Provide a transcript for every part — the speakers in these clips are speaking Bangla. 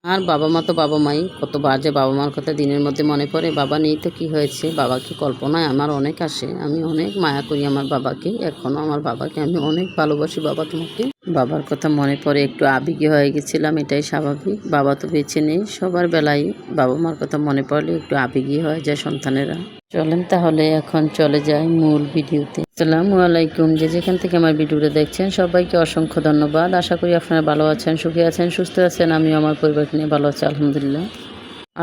আর বাবা মা তো বাবা মাই, কতবার যে বাবা মার কথা দিনের মধ্যে মনে পড়ে। বাবা নেই তো কি হয়েছে, বাবাকে কল্পনায় আমার অনেক আসে। আমি অনেক মায়া করি আমার বাবাকে, এখনও আমার বাবাকে আমি অনেক ভালোবাসি। বাবা তোমাকে, বাবার কথা মনে পড়ে একটু আবেগী হয়ে গেছিলাম, এটাই স্বাভাবিক। বাবা তো বেঁচে নেই, সবার বেলায় বাবা মার কথা মনে পড়লে একটু আবেগী হয়ে যায় সন্তানেরা। চলেন তাহলে এখন চলে যাই মূল ভিডিওতে। আসসালামু আলাইকুম, যে যেখান থেকে আমার ভিডিওটা দেখছেন সবাইকে অসংখ্য ধন্যবাদ। আশা করি আপনারা ভালো আছেন, সুখী আছেন, সুস্থ আছেন। আমিও আমার পরিবারকে নিয়ে ভালো আছি আলহামদুলিল্লাহ।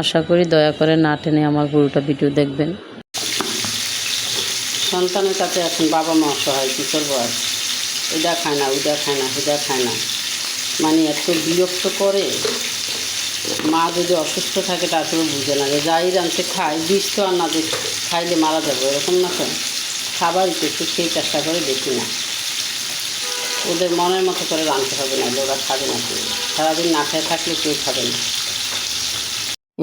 আশা করি দয়া করে না টেনে আমার পুরোটা ভিডিও দেখবেন। সন্তানের কাছে এখন বাবা মা অসহায়, কী করবো আর। ওইটা খায় না, ওইটা খায় না, ওইটা খায় না, মানে এত বিরক্ত করে। মা যদি অসুস্থ থাকে তারপরে বুঝে না যে যাই রাঁধতে খায়, বিষ তো আর না যে খাইলে মারা যাবে এরকম না। তো খাবারই তো একটু খেয়ে চেষ্টা করে, বেশি না। ওদের মনের মতো করে রাঁধতে হবে না, ওরা খাবে না। কেউ সারাদিন না খেয়ে থাকলে কেউ খাবে না।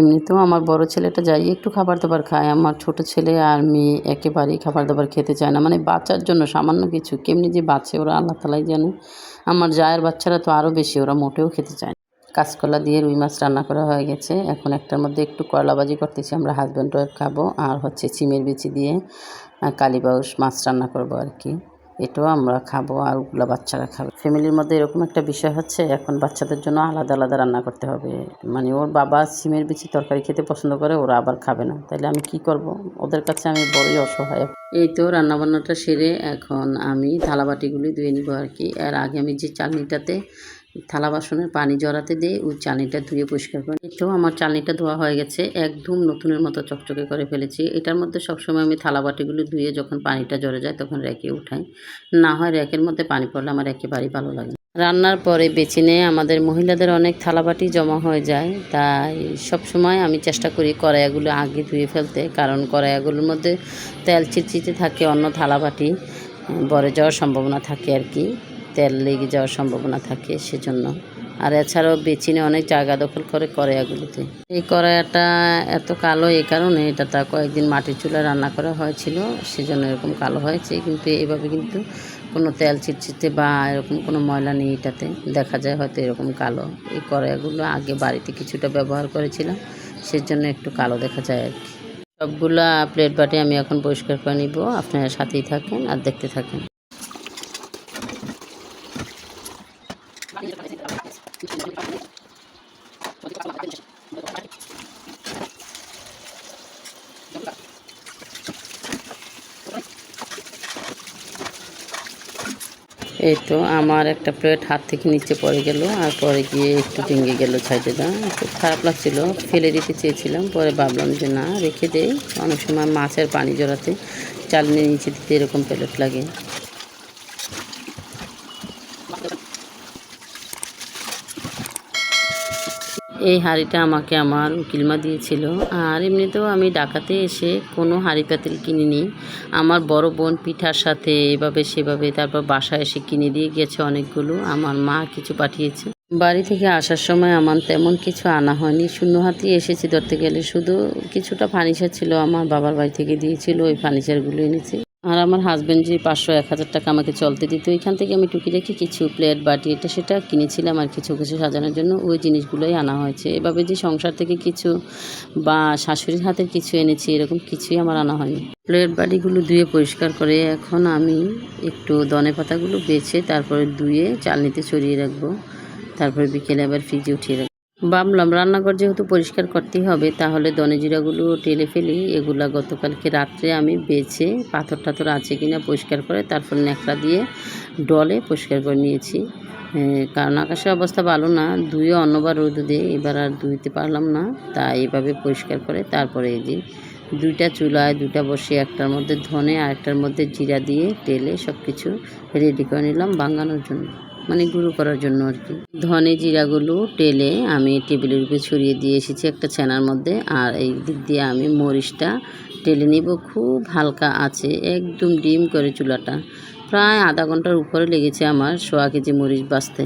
এমনিতেও আমার বড় ছেলেটা যাই একটু খাবার দাবার খায়, আমার ছোট ছেলে আর মেয়ে একেবারেই খাবার দাবার খেতে চায় না। মানে বাচ্চার জন্য সামান্য কিছু কেমনি যে বাচ্চা ওরা আল্লাহ তালাই জানে। আমার জায়ের বাচ্চারা তো আরও বেশি, ওরা মোটেও খেতে চায় না। কাঁচকলা দিয়ে রুই মাছ রান্না করা হয়ে গেছে। এখন একটার মধ্যে একটু করলাবাজি করতেছি, আমরা হাজব্যান্ড ওয়াইফ খাবো। আর হচ্ছে সিমের বিচি দিয়ে কালীবাউস মাছ রান্না করবো আর কি, এটাও আমরা খাবো আর ওগুলো বাচ্চারা খাবে। ফ্যামিলির মধ্যে এরকম একটা বিষয় হচ্ছে, এখন বাচ্চাদের জন্য আলাদা আলাদা রান্না করতে হবে। মানে ওর বাবা সিমের বিচি তরকারি খেতে পছন্দ করে, ওরা আবার খাবে না, তাইলে আমি কি করব? ওদের কাছে আমি বড়ই অসহায়। এই তো রান্নাবান্নাটা সেরে এখন আমি থালাবাটিগুলি ধুয়ে নিব আর কি। এর আগে আমি যে চালনিটাতে থালা বাসনের পানি জড়াতে দিয়ে ওই চালনিটা ধুয়ে পরিষ্কার করে। তো আমার চালনিটা ধোয়া হয়ে গেছে, একদম নতুনের মতো চকচকে করে ফেলেছি। এটার মধ্যে সবসময় আমি থালা বাটিগুলো ধুয়ে যখন পানিটা জড়ে যায় তখন রেখে উঠাই, না হয় র্যাকের মধ্যে পানি পড়লে আমার একেবারেই ভালো লাগে। রান্নার পরে বেছে নিয়ে আমাদের মহিলাদের অনেক থালাবাটি জমা হয়ে যায়, তাই সবসময় আমি চেষ্টা করি কড়াইগুলো আগে ধুয়ে ফেলতে, কারণ কড়াইগুলোর মধ্যে তেল চিটচিটে থাকে, অন্য থালাবাটি ভরে যাওয়ার সম্ভাবনা থাকে আর কি, তেল লেগে যাওয়ার সম্ভাবনা থাকে সেজন্য। আর এছাড়াও বেচিনে অনেক জায়গা দখল করে কড়াইগুলোতে। এই কড়াইটা এত কালো এই কারণে, এটা তা কয়েকদিন মাটির চুলায় রান্না করা হয়েছিল, সেজন্য এরকম কালো হয়েছে। কিন্তু এভাবে কিন্তু কোনো তেল চিটচিটে বা এরকম কোনো ময়লা নেই এটাতে, দেখা যায় হয়তো এরকম কালো। এই কড়াইগুলো আগে বাড়িতে কিছুটা ব্যবহার করেছিলাম, সেজন্য একটু কালো দেখা যায় আর কি। সবগুলা প্লেট বাটি আমি এখন পরিষ্কার করে নিব, আপনারা সাথেই থাকেন আর দেখতে থাকেন। এই তো আমার একটা প্লেট হাত থেকে নিচে পড়ে গেল, আর পরে গিয়ে একটু ভেঙে গেল সাইডেটা। খুব খারাপ লাগছিল, ফেলে দিতে চেয়েছিলাম, পরে ভাবলাম যে না রেখে দেই। অনেক সময় মাছের পানি জড়াতে চালনির নিচে দিতে এরকম প্লেট লাগে। এই হাঁড়িটা আমাকে আমার উকিলমা দিয়েছিল। আর এমনিতেও আমি ঢাকাতে এসে কোনো হাঁড়ি পাতিল কিনিনি। আমার বড় বোন পিঠার সাথে এভাবে সেভাবে তারপর বাসায় এসে কিনে দিয়ে গেছে অনেকগুলো। আমার মা কিছু পাঠিয়েছে। বাড়ি থেকে আসার সময় আমার তেমন কিছু আনা হয়নি, শূন্য হাতেই এসেছি ধরতে গেলে। শুধু কিছুটা ফার্নিচার ছিল, আমার বাবার বাড়ি থেকে দিয়েছিল, ওই ফার্নিচারগুলো এনেছি। আর আমার হাজব্যান্ড যে 500-1000 টাকা আমাকে চলতে দিত, এখান থেকে আমি টুকিটাকি কিছু প্লেট বাটি এটা সেটা কিনেছিলাম আর কিছু কিছু সাজানোর জন্য, ওই জিনিসগুলোই আনা হয়েছে। এভাবে যে সংসার থেকে কিছু বা শাশুড়ির হাতের কিছু এনেছি এরকম কিছুই আমার আনা হয়নি। প্লেট বাটিগুলো ধুয়ে পরিষ্কার করে এখন আমি একটু ধনে পাতাগুলো বেছে তারপরে ধুয়ে চালনিতে ছড়িয়ে রাখবো, তারপরে বিকেলে আবার ফ্রিজে উঠিয়ে রাখবো। ভাবলাম রান্নাঘর যেহেতু পরিষ্কার করতেই হবে, তাহলে ধনে জিরাগুলো টেলে ফেলি। এগুলা গতকালকে রাত্রে আমি বেছে পাথর টাথর আছে কিনা পরিষ্কার করে তারপর ন্যাকড়া দিয়ে ডলে পরিষ্কার করে নিয়েছি। কারণ আকাশের অবস্থা ভালো না, ধুয়ে অন্যবার রোদ দিয়ে এবার আর ধুইতে পারলাম না, তাই এভাবে পরিষ্কার করে তারপরে এই যে দুইটা চুলায় দুটা বসে একটার মধ্যে ধনে আর একটার মধ্যে জিরা দিয়ে টেলে সব কিছু রেডি করে নিলাম ভাঙানোর জন্য, মানে গুঁড়ো করার জন্য আর কি। ধনে জিরাগুলো টেলে আমি টেবিলের উপরে ছড়িয়ে দিয়ে এসেছি একটা ছানার মধ্যে। আর এই দিক দিয়ে আমি মরিচটা টেলে নিব, খুব হালকা আছে, একদম ডিম করে চুলাটা। প্রায় আধা ঘন্টার উপরে লেগেছে আমার 1.25 কেজি মরিচ বাছতে।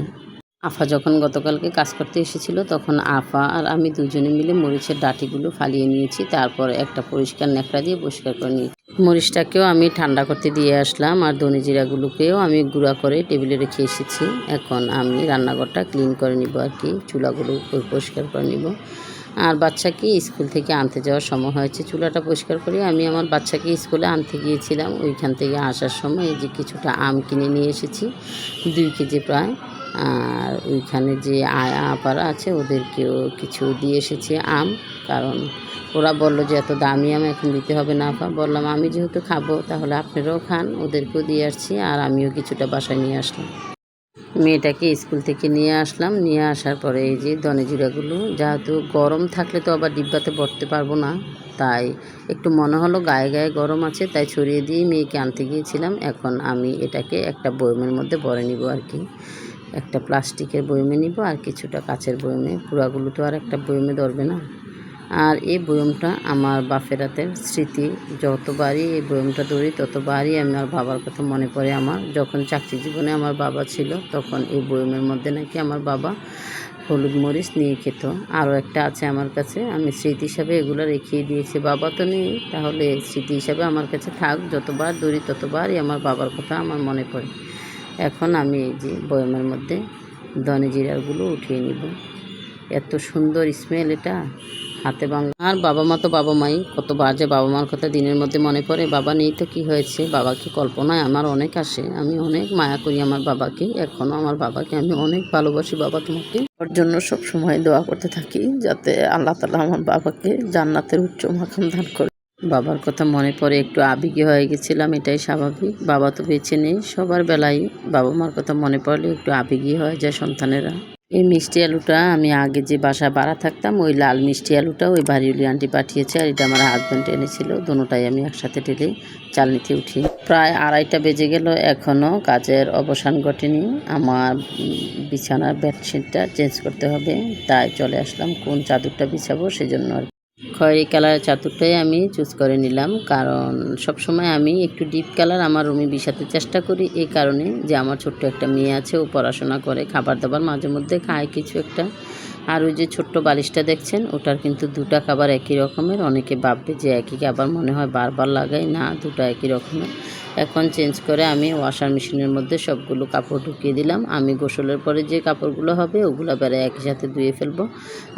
আফা যখন গতকালকে কাজ করতে এসেছিল তখন আফা আর আমি দুজনে মিলে মরিচের ডাঁটিগুলো ফালিয়ে নিয়েছি, তারপর একটা পরিষ্কার ন্যাকড়া দিয়ে পরিষ্কার করে নিয়েছি। মরিচটাকেও আমি ঠান্ডা করতে দিয়ে আসলাম, আর ধনে জিরাগুলোকেও আমি গুঁড়া করে টেবিলে রেখে এসেছি। এখন আমি রান্নাঘরটা ক্লিন করে নিব আর কি, চুলাগুলো পরিষ্কার করে নিব। আর বাচ্চাকে স্কুল থেকে আনতে যাওয়ার সময় হয়েছে, চুলাটা পরিষ্কার করে আমি আমার বাচ্চাকে স্কুলে আনতে গিয়েছিলাম। ওইখান থেকে আসার সময় এই যে কিছুটা আম কিনে নিয়ে এসেছি, 2 কেজি প্রায়। আর ওইখানে যে আয়া আপারা আছে ওদেরকেও কিছু দিয়ে এসেছি আম, কারণ ওরা বললো যে এত দামি আম এখন দিতে হবে না আপা। বললাম আমি যেহেতু খাবো তাহলে আপনারাও খান, ওদেরকেও দিয়ে আসছি আর আমিও কিছুটা বাসায় নিয়ে আসলাম। মেয়েটাকে স্কুল থেকে নিয়ে আসলাম, নিয়ে আসার পরে এই যে ধনে জিরাগুলো, যেহেতু গরম থাকলে তো আবার ডিব্বাতে ভরতে পারবো না, তাই একটু মনে হলো গায়ে গায়ে গরম আছে তাই ছড়িয়ে দিয়ে মেয়েকে আনতে গিয়েছিলাম। এখন আমি এটাকে একটা বয়মের মধ্যে ভরে নিব আর কি, একটা প্লাস্টিকের বয়মে নিব আর কিছুটা কাচের বয়মে, পুরাগুলো তো আর একটা বয়মে ধরবে না। আর এই বয়মটা আমার বাপের হাতের স্মৃতি, যতবারই এই বয়মটা ধরি ততবারই আমার বাবার কথা মনে পড়ে। আমার যখন চাকরি জীবনে আমার বাবা ছিল তখন এই বয়মের মধ্যে নাকি আমার বাবা হলুদ মরিচ নিয়ে খেত। আরও একটা আছে আমার কাছে, আমি স্মৃতি হিসাবে এগুলো রেখেই দিয়েছি। বাবা তো নেই, তাহলে স্মৃতি হিসাবে আমার কাছে থাক, যতবার ধরি ততবারই আমার বাবার কথা আমার মনে পড়ে। এখন আমি এই যে বয়মের মধ্যে ধনে জিরাগুলো উঠিয়ে নিব। এত সুন্দর স্মেল এটা, হাতে বাংলা। আর বাবা মা তো বাবা মাই, কতবার যে বাবা মার কথা দিনের মধ্যে মনে পড়ে। বাবা নেই তো কি হয়েছে, বাবাকে কল্পনায় আমার অনেক আসে, আমি অনেক মায়া করি আমার বাবাকে, এখনও আমার বাবাকে আমি অনেক ভালোবাসি। বাবা তোমাকে ওর জন্য সব সময় দোয়া করতে থাকি যাতে আল্লাহ তাআলা আমার বাবাকে জান্নাতের উচ্চ মাকাম দান করে। বাবার কথা মনে পড়ে, একটু আবেগী হয়ে গেছিলাম, এটাই স্বাভাবিক। বাবা তো বেঁচে নেই, সবার বেলায় বাবা মার কথা মনে পড়লে একটু আবেগী হয়ে যায় সন্তানেরা। এই মিষ্টি আলুটা আমি আগে যে বাসায় ভাড়া থাকতাম ওই লাল মিষ্টি আলুটা ওই বাড়িওয়ালি আন্টি পাঠিয়েছে, আর এটা আমার হাজব্যান্ড এনেছিল। দুটোটাই আমি একসাথে ঢেলে চালনিতে উঠি। প্রায় 2:30টা বেজে গেল, এখনও কাজের অবসান ঘটেনি। আমার বিছানার বেডশিটটা চেঞ্জ করতে হবে, তাই চলে আসলাম কোন চাদরটা বিছাবো সেজন্য আর খয়েরি কালারের চাদরটাই আমি চুজ করে নিলাম, কারণ সবসময় আমি একটু ডিপ কালার আমার রুমে বিছাতে চেষ্টা করি, এই কারণে যে আমার ছোট্ট একটা মেয়ে আছে, ও পড়াশোনা করে, খাবার দাবার মাঝে মধ্যে খায় কিছু একটা। আর ওই যে ছোট্ট বালিশটা দেখছেন ওটার কিন্তু 2টা খাবার একই রকমের। অনেকে ভাববে যে একই খাবার মনে হয় বারবার লাগাই, না 2টা একই রকমের। এখন চেঞ্জ করে আমি ওয়াশার মেশিনের মধ্যে সবগুলো কাপড় ঢুকিয়ে দিলাম। আমি গোসলের পরে যে কাপড়গুলো হবে ওগুলো বেড়ে একই সাথে ধুয়ে ফেলবো।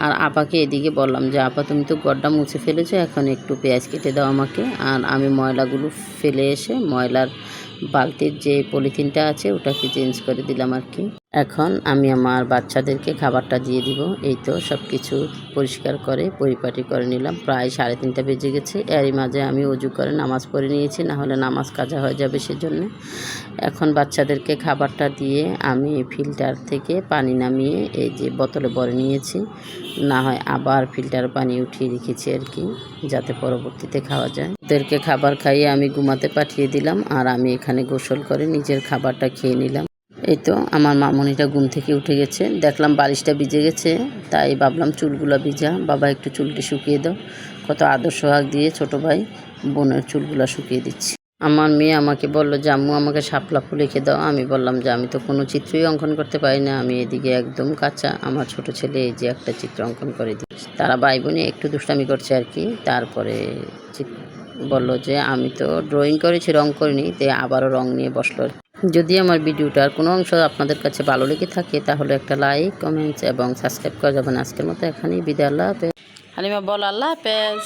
আর আপাকে এদিকে বললাম যে আপা তুমি তো ঘরটা মুছে ফেলেছো, এখন একটু পেঁয়াজ কেটে দাও আমাকে। আর আমি ময়লাগুলো ফেলে এসে ময়লার বালতির যে পলিথিনটা আছে ওটাকে চেঞ্জ করে দিলাম আর কি। এখন আমি আমার বাচ্চাদেরকে খাবারটা দিয়ে দিব। এই তো সব কিছু পরিষ্কার করে পরিপাটি করে নিলাম। প্রায় 3:30টা বেজে গেছে, এরই মাঝে আমি অজু করে নামাজ পড়ে নিয়েছি, না হলে নামাজ কাজা হয়ে যাবে সেজন্য। এখন বাচ্চাদেরকে খাবারটা দিয়ে আমি ফিল্টার থেকে পানি নামিয়ে এই যে বোতলে ভরে নিয়েছি, না হয় আবার ফিল্টার পানি উঠিয়ে রেখেছি আর কি, যাতে পরবর্তীতে খাওয়া যায়। ওদেরকে খাবার খাইয়ে আমি ঘুমাতে পাঠিয়ে দিলাম, আর আমি এখানে গোসল করে নিজের খাবারটা খেয়ে নিলাম। এই তো আমার মামনিটা ঘুম থেকে উঠে গেছে, দেখলাম বালিশটা ভিজে গেছে, তাই ভাবলাম চুলগুলো ভিজা, বাবা একটু চুলটি শুকিয়ে দাও। কত আদর সোহাগ দিয়ে ছোটো ভাই বোনের চুলগুলো শুকিয়ে দিচ্ছি। আমার মেয়ে আমাকে বললো যে আম্মু আমাকে শাপলা ফুল এঁকে দাও। আমি বললাম যে আমি তো কোনো চিত্রই অঙ্কন করতে পারি না, আমি এদিকে একদম কাঁচা। আমার ছোট ছেলে এই যে একটা চিত্র অঙ্কন করে দিচ্ছে, তারা ভাই বোনে একটু দুষ্টামি করছে আর কি। তারপরে বললো যে আমি তো ড্রয়িং করেছি, রং করিনি, তাই আবারও রং নিয়ে বসলো। যদি আমার ভিডিওটার কোনো অংশ আপনাদের কাছে ভালো লেগে থাকে তাহলে একটা লাইক, কমেন্টস এবং সাবস্ক্রাইব করে যাবেন। আজকের মতো এখানেই বিদায়, আল্লাহ হাফেজ। হালিমা বল আল্লাহ হাফেজ।